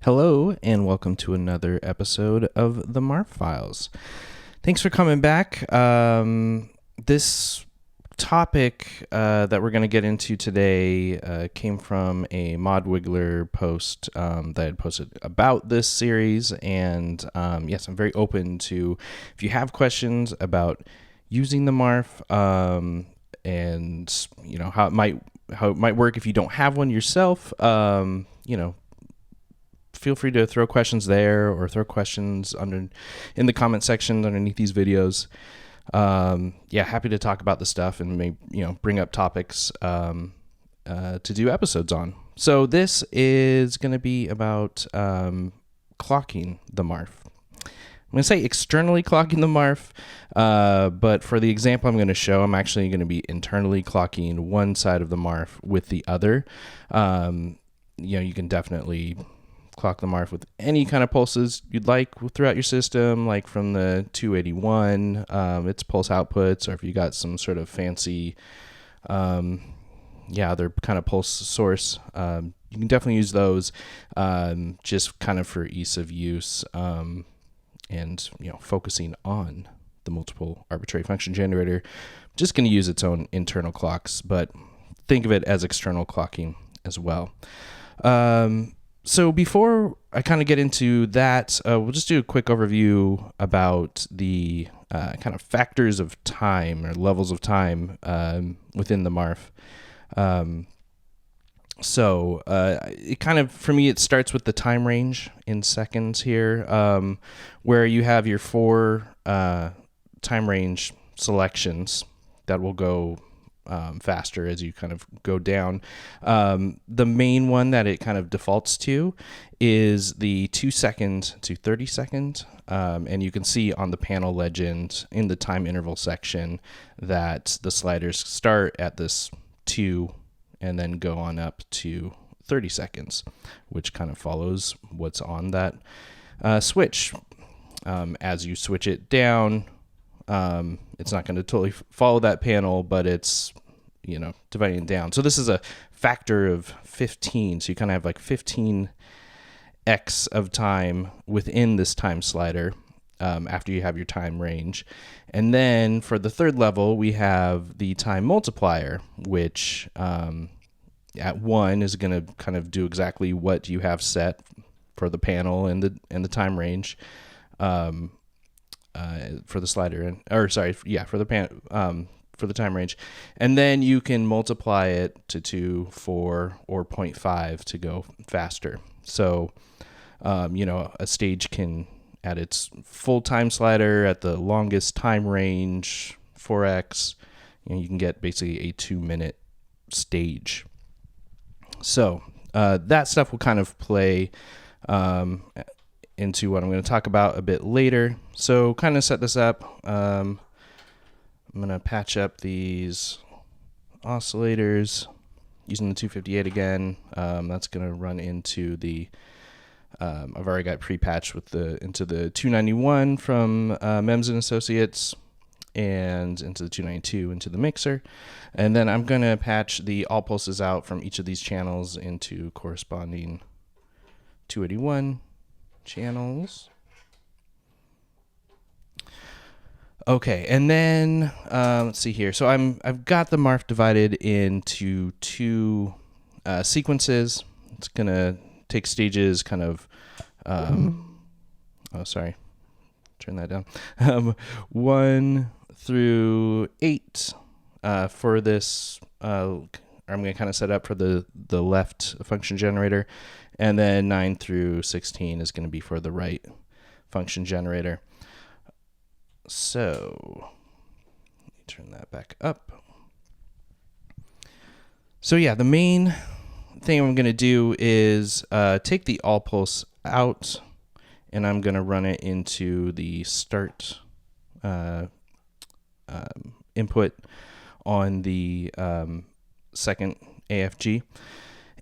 Hello, and welcome to another episode of the MARF Files. Thanks for coming back. This topic that we're going to get into today came from a Mod Wiggler post that I had posted about this series, and yes, I'm very open to if you have questions about using the MARF and you know how it might work if you don't have one yourself. Feel free to throw questions there or throw questions in the comment section underneath these videos. Happy to talk about the stuff and maybe bring up topics to do episodes on. So this is going to be about clocking the MARF. I'm going to say externally clocking the MARF, but for the example I'm going to show, I'm actually going to be internally clocking one side of the MARF with the other. You can definitely clock the MARF with any kind of pulses you'd like throughout your system, like from the 281, its pulse outputs, or if you got some sort of fancy, other kind of pulse source, you can definitely use those, just kind of for ease of use, and focusing on the multiple arbitrary function generator. I'm just going to use its own internal clocks, but think of it as external clocking as well. So before I kind of get into that, we'll just do a quick overview about the kind of factors of time or levels of time within the MARF. It kind of, for me, it starts with the time range in seconds here, where you have your four time range selections that will go faster as you kind of go down. The main one that it kind of defaults to is the 2 second to 30 second. And you can see on the panel legend in the time interval section that the sliders start at this 2 and then go on up to 30 seconds, which kind of follows what's on that switch. As you switch it down, it's not going to totally follow that panel, but it's, dividing it down. So this is a factor of 15. So you kind of have like 15x of time within this time slider after you have your time range. And then for the third level, we have the time multiplier, which at 1 is going to kind of do exactly what you have set for the panel and the time range. For the slider for the time range, and then you can multiply it to 2, 4, or 0.5 to go faster. So, a stage can, at its full time slider at the longest time range, 4x, you can get basically a 2-minute stage. So that stuff will kind of play into what I'm going to talk about a bit later. So kind of set this up. I'm going to patch up these oscillators using the 258 again. That's going to run into the, I've already got pre-patched into the 291 from MEMS and Associates and into the 292 into the mixer. And then I'm going to patch the all pulses out from each of these channels into corresponding 281 channels. Okay, and then let's see here. So I've got the MARF divided into two sequences. It's gonna take stages kind of. Turn that down. 1 through 8 for this. I'm gonna kind of set up for the left function generator, and then 9 through 16 is gonna be for the right function generator. So let me turn that back up. So yeah, the main thing I'm going to do is take the all pulse out, and I'm going to run it into the start input on the second AFG.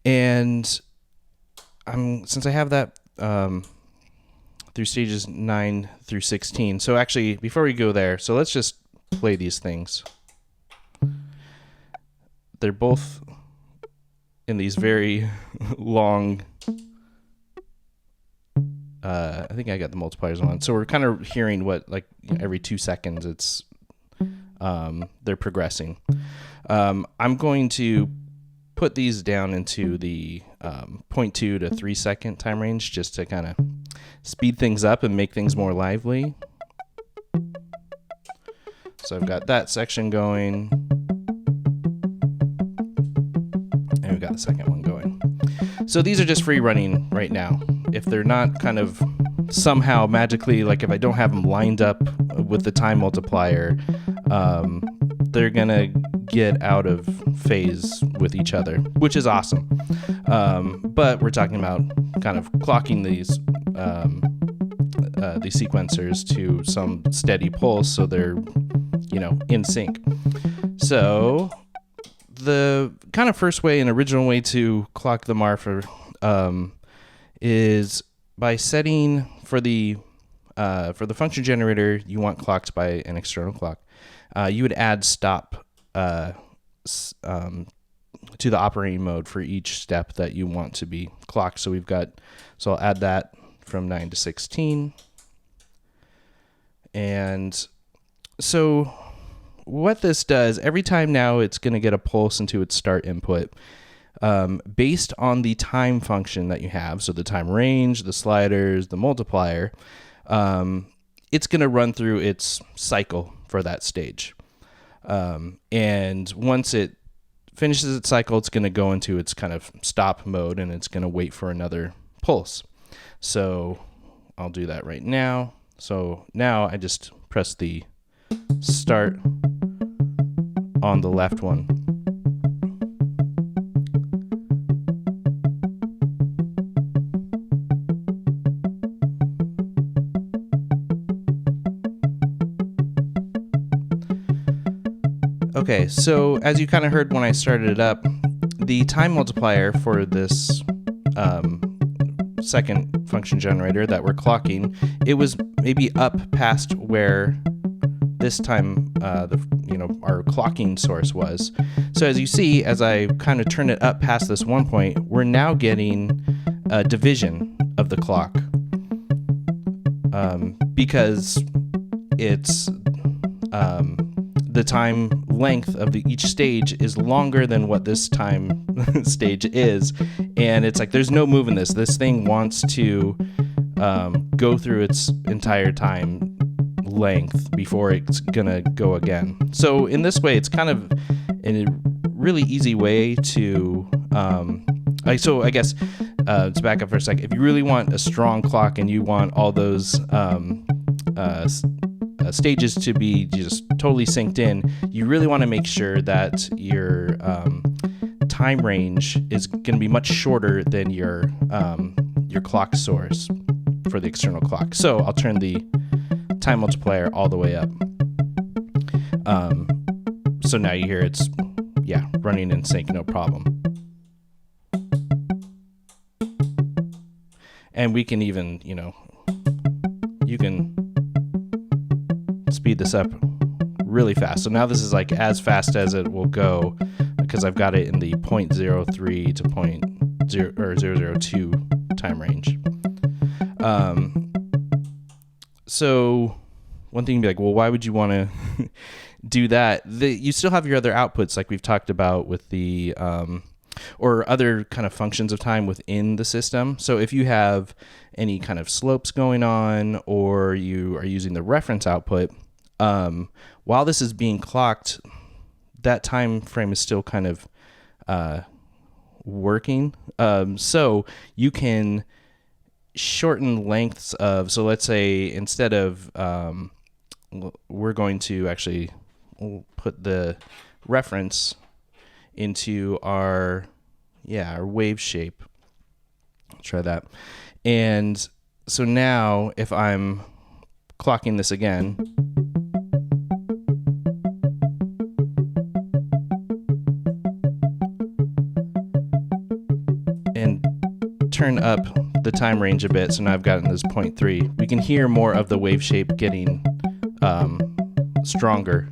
And since I have that through stages 9 through 16. So actually, before we go there, so let's just play these things. They're both in these very long I think I got the multipliers on. So we're kind of hearing what, like, every 2 seconds it's they're progressing. I'm going to put these down into the 0.2 to 3 second time range just to kind of speed things up and make things more lively. So I've got that section going, and we've got the second one going. So these are just free running right now. If they're not kind of somehow magically, like if I don't have them lined up with the time multiplier, they're gonna get out of phase with each other, which is awesome. But we're talking about kind of clocking these sequencers to some steady pulse, so they're, in sync. So the kind of first way and original way to clock the MARF is by setting for the function generator you want clocked by an external clock. You would add stop to the operating mode for each step that you want to be clocked. So I'll add that from 9 to 16. And so what this does, every time now it's going to get a pulse into its start input based on the time function that you have. So the time range, the sliders, the multiplier, it's going to run through its cycle for that stage. And once it finishes its cycle, it's going to go into its kind of stop mode, and it's going to wait for another pulse. So I'll do that right now. So now I just press the start on the left one. Okay, so as you kind of heard when I started it up, the time multiplier for this second function generator that we're clocking, it was maybe up past where this time our clocking source was. So as you see, as I kind of turn it up past this one point, we're now getting a division of the clock because it's the time length of each stage is longer than what this time stage is, and it's like there's no moving this. This thing wants to go through its entire time length before it's gonna go again. So in this way, it's kind of a really easy way to I guess to back up for a second, if you really want a strong clock and you want all those stages to be just totally synced in, you really want to make sure that your time range is going to be much shorter than your clock source for the external clock. So I'll turn the time multiplier all the way up. So now you hear it's running in sync, no problem. And we can even, you can speed this up really fast. So now this is like as fast as it will go because I've got it in the 0.03 to 0.002 time range. So one thing you'd be like, well, why would you want to do that? You still have your other outputs like we've talked about with the or other kind of functions of time within the system. So if you have any kind of slopes going on, or you are using the reference output, while this is being clocked, that time frame is still kind of working. So you can shorten lengths of, so let's say instead of, we're going to actually put the reference into our wave shape. Let's try that. And so now if I'm clocking this again, and turn up the time range a bit, so now I've gotten this 0.3, we can hear more of the wave shape getting stronger.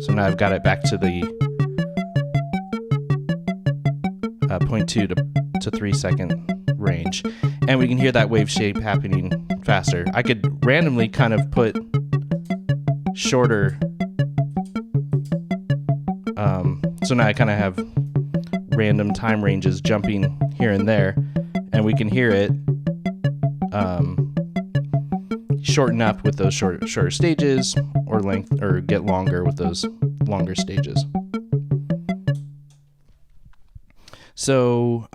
So now I've got it back to the 2.2 to 3 second range, and we can hear that wave shape happening faster. I could randomly kind of put shorter, so now I kind of have random time ranges jumping here and there, and we can hear it shorten up with those shorter stages, or length, or get longer with those longer stages. So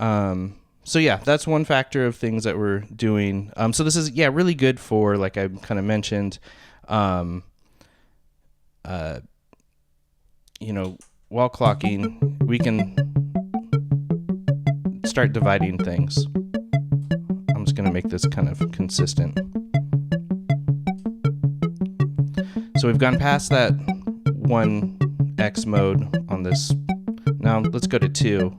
yeah, that's one factor of things that we're doing. So this is really good for, like I kind of mentioned, while clocking, we can start dividing things. I'm just going to make this kind of consistent. So we've gone past that 1x mode on this. Now let's go to 2.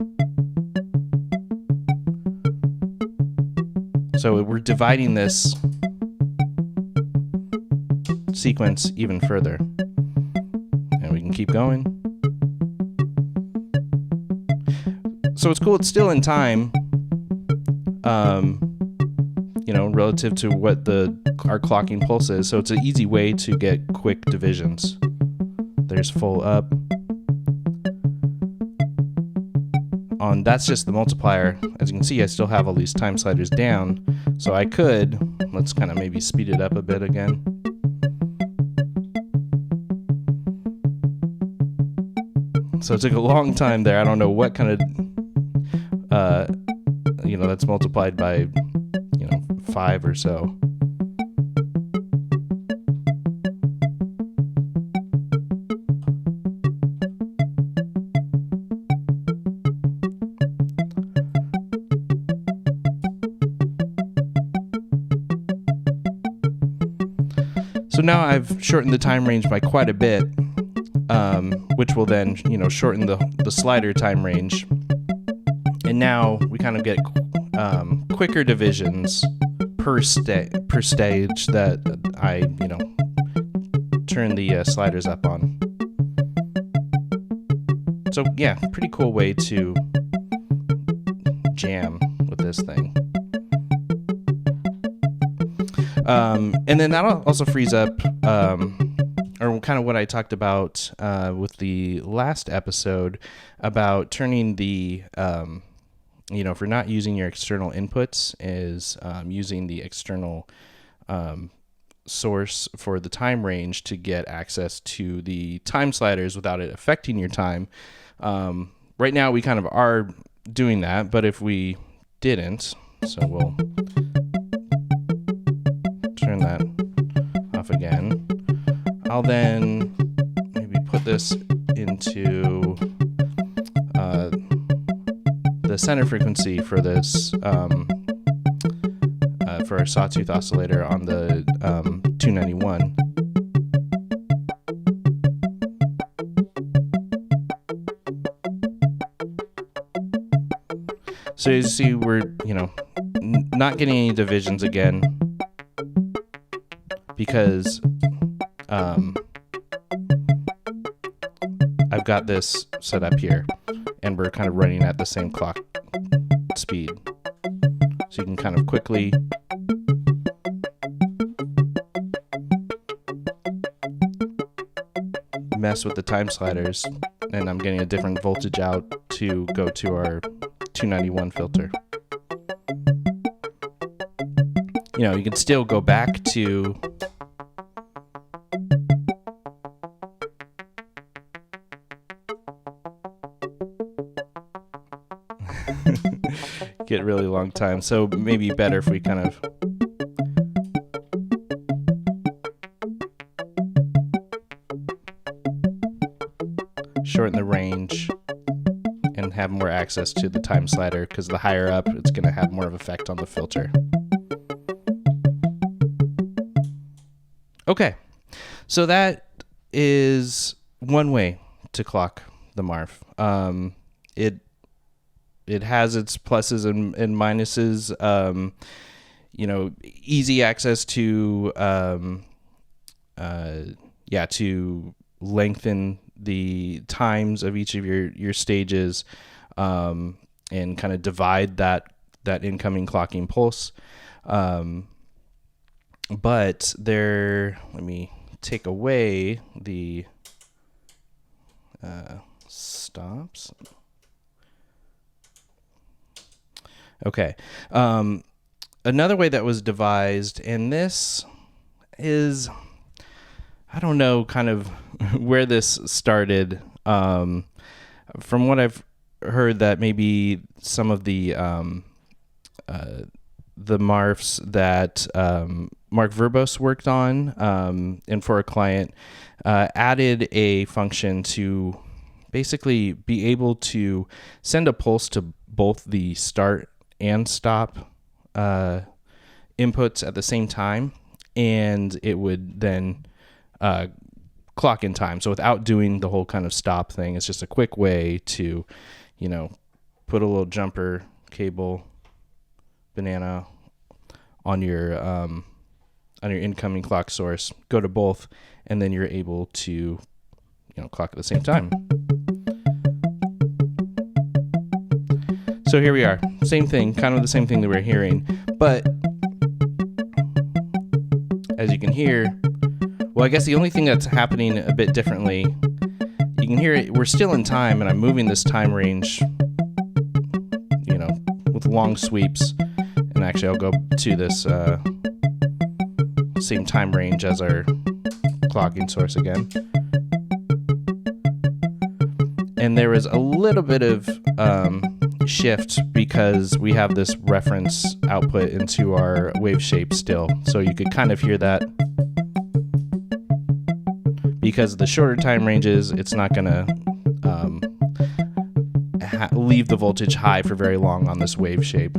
So we're dividing this sequence even further. And we can keep going. So it's cool, it's still in time, relative to what our clocking pulse is. So it's an easy way to get quick divisions. There's full up. That's just the multiplier. As you can see, I still have all these time sliders down. So I could, let's kind of maybe speed it up a bit again. So it took a long time there. I don't know what kind of, that's multiplied by, 5 or so. So now I've shortened the time range by quite a bit, which will then, shorten the slider time range. And now we kind of get quicker divisions per stage that I, turn the sliders up on. So yeah, pretty cool way to jam with this thing. And then that also frees up, or kind of what I talked about with the last episode about turning the, if you're not using your external inputs, is using the external source for the time range to get access to the time sliders without it affecting your time. Right now we kind of are doing that, but if we didn't, so we'll turn that off again. I'll then maybe put this into the center frequency for this for our sawtooth oscillator on the 291. So you see, we're not getting any divisions again, because I've got this set up here, and we're kind of running at the same clock speed. So you can kind of quickly mess with the time sliders, and I'm getting a different voltage out to go to our 291 filter. You can still go back to get really long time. So maybe better if we kind of shorten the range and have more access to the time slider, because the higher up, it's going to have more of an effect on the filter. Okay, so that is one way to clock the MARF. It has its pluses and minuses. Easy access to to lengthen the times of each of your stages. and kind of divide that incoming clocking pulse. But let me take away the stops. Okay. Another way that was devised, and this is, I don't know kind of where this started. From what I've heard, that maybe some of the MARFs that Mark Verbos worked on, and for a client, added a function to basically be able to send a pulse to both the start and stop inputs at the same time, and it would then clock in time. So without doing the whole kind of stop thing, it's just a quick way to, put a little jumper cable banana on your incoming clock source, go to both, and then you're able to, clock at the same time. So here we are, same thing, kind of the same thing that we're hearing, but as you can hear, well, I guess the only thing that's happening a bit differently, you can hear it, we're still in time, and I'm moving this time range, with long sweeps. And actually, I'll go to this same time range as our clocking source again. And there was a little bit of shift because we have this reference output into our wave shape still. So you could kind of hear that. Because of the shorter time ranges, it's not going to leave the voltage high for very long on this wave shape.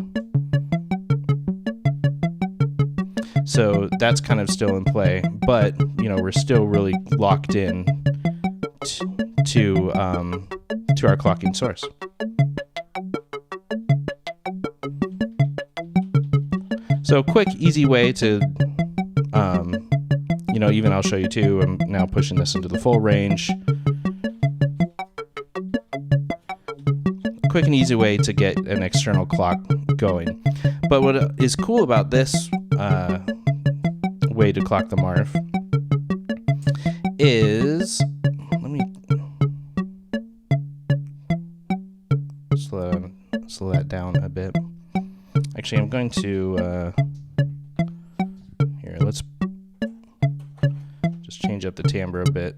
So that's kind of still in play, but we're still really locked in to our clocking source. So quick, easy way to, even I'll show you too. I'm now pushing this into the full range. Quick and easy way to get an external clock going. But what is cool about this way to clock the MARF is, let me slow that down a bit. Actually, I'm going to here, let's just change up the timbre a bit.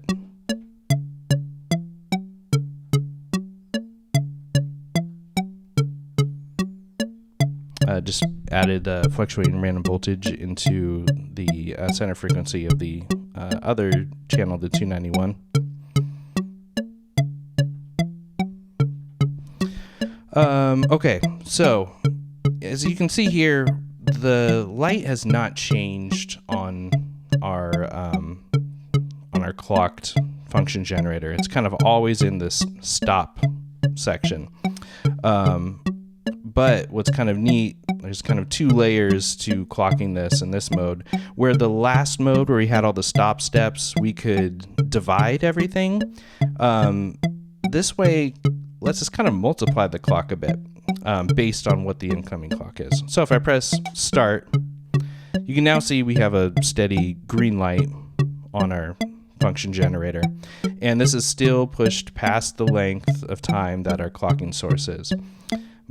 Just added fluctuating random voltage into the center frequency of the other channel, the 291. Okay, so as you can see here, the light has not changed on our clocked function generator. It's kind of always in this stop section. But what's kind of neat, there's kind of two layers to clocking this in this mode, where the last mode where we had all the stop steps, we could divide everything. This way lets us kind of multiply the clock a bit based on what the incoming clock is. So if I press start, you can now see we have a steady green light on our function generator. And this is still pushed past the length of time that our clocking source is.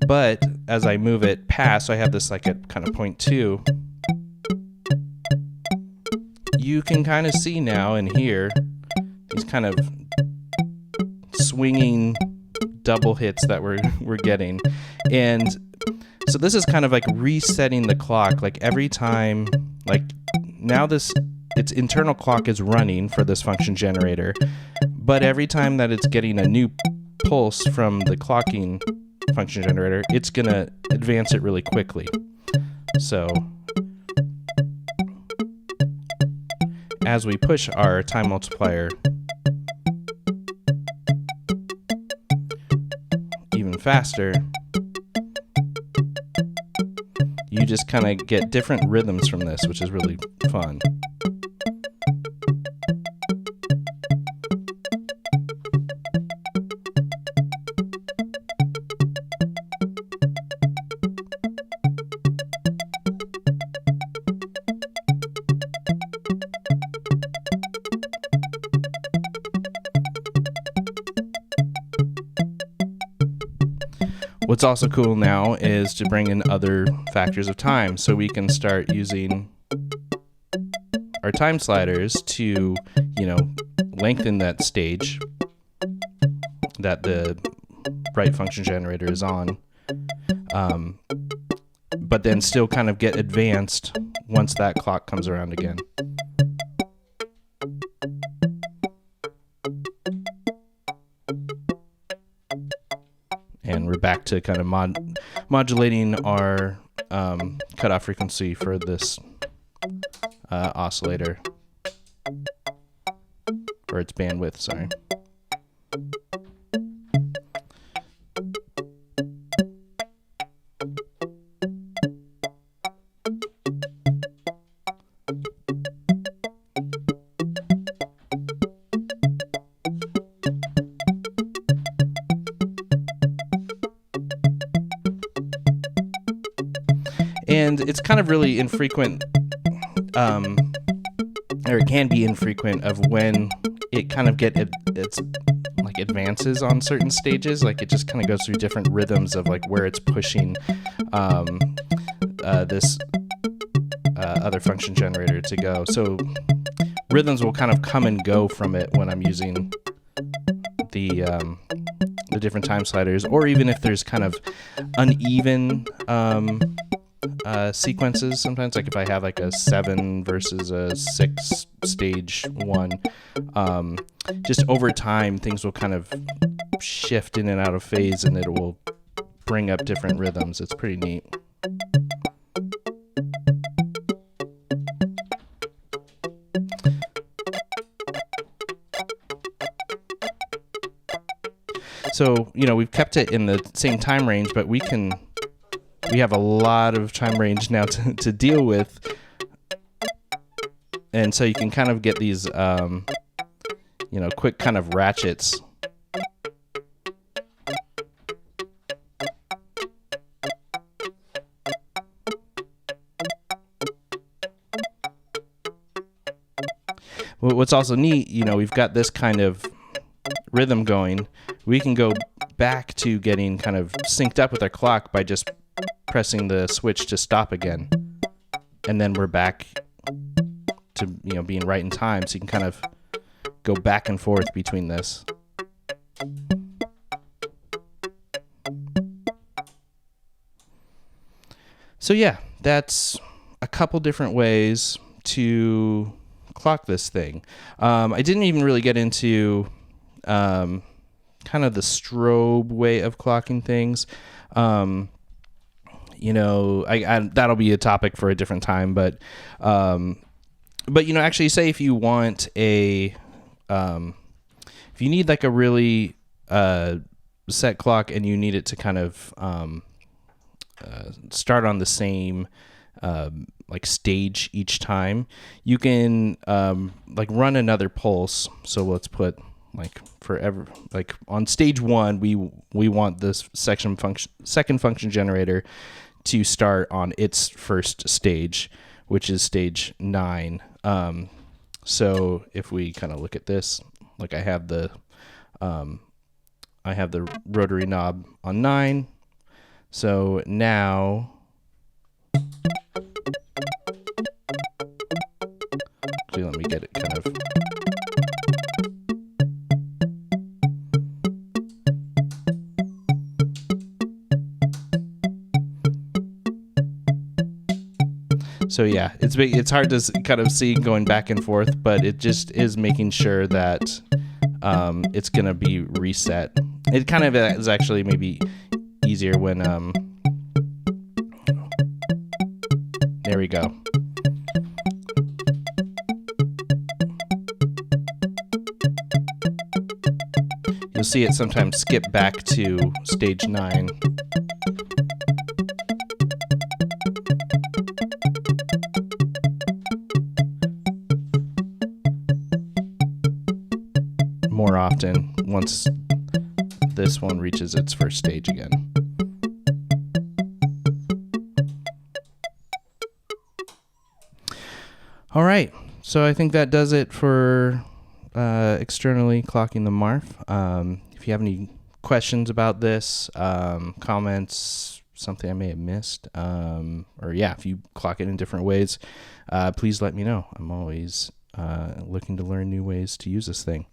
But as I move it past, so I have this like at kind of 0.2, you can kind of see now and hear these kind of swinging double hits that we're getting. And so this is kind of like resetting the clock, like every time, like now its internal clock is running for this function generator, but every time that it's getting a new pulse from the clocking function generator, it's gonna advance it really quickly. So as we push our time multiplier even faster, you just kind of get different rhythms from this, which is really fun. What's also cool now is to bring in other factors of time, so we can start using our time sliders to, lengthen that stage that the right function generator is on, but then still kind of get advanced once that clock comes around again. And we're back to kind of modulating our cutoff frequency for this oscillator, or its bandwidth, sorry. And it's kind of really infrequent, or it can be infrequent, of when it kind of it's like advances on certain stages. Like it just kind of goes through different rhythms of like where it's pushing this other function generator to go. So rhythms will kind of come and go from it when I'm using the different time sliders, or even if there's kind of uneven sequences sometimes, like if I have like a 7 versus a 6 stage one, just over time things will kind of shift in and out of phase, and it will bring up different rhythms. It's pretty neat. So, we've kept it in the same time range, but we have a lot of time range now to deal with. And so you can kind of get these, quick kind of ratchets. What's also neat, we've got this kind of rhythm going. We can go back to getting kind of synced up with our clock by just pressing the switch to stop again, and then we're back to being right in time. So you can kind of go back and forth between this. So yeah, that's a couple different ways to clock this thing. I didn't even really get into kind of the strobe way of clocking things. I that'll be a topic for a different time, but actually, say if you want if you need like a really set clock and you need it to kind of start on the same like stage each time, you can run another pulse. So let's put like on stage 1, we want this second function generator to start on its first stage, which is stage 9. So if we kind of look at this, like I have the rotary knob on 9. So now, actually, let me get it kind of. So yeah, it's hard to kind of see going back and forth, but it just is making sure that it's gonna be reset. It kind of is actually maybe easier when there we go. You'll see it sometimes skip back to stage 9. More often once this one reaches its first stage again. All right, so I think that does it for externally clocking the MARF. If you have any questions about this, comments, something I may have missed, or yeah, if you clock it in different ways, please let me know. I'm always looking to learn new ways to use this thing.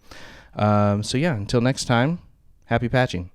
So yeah, until next time, happy patching.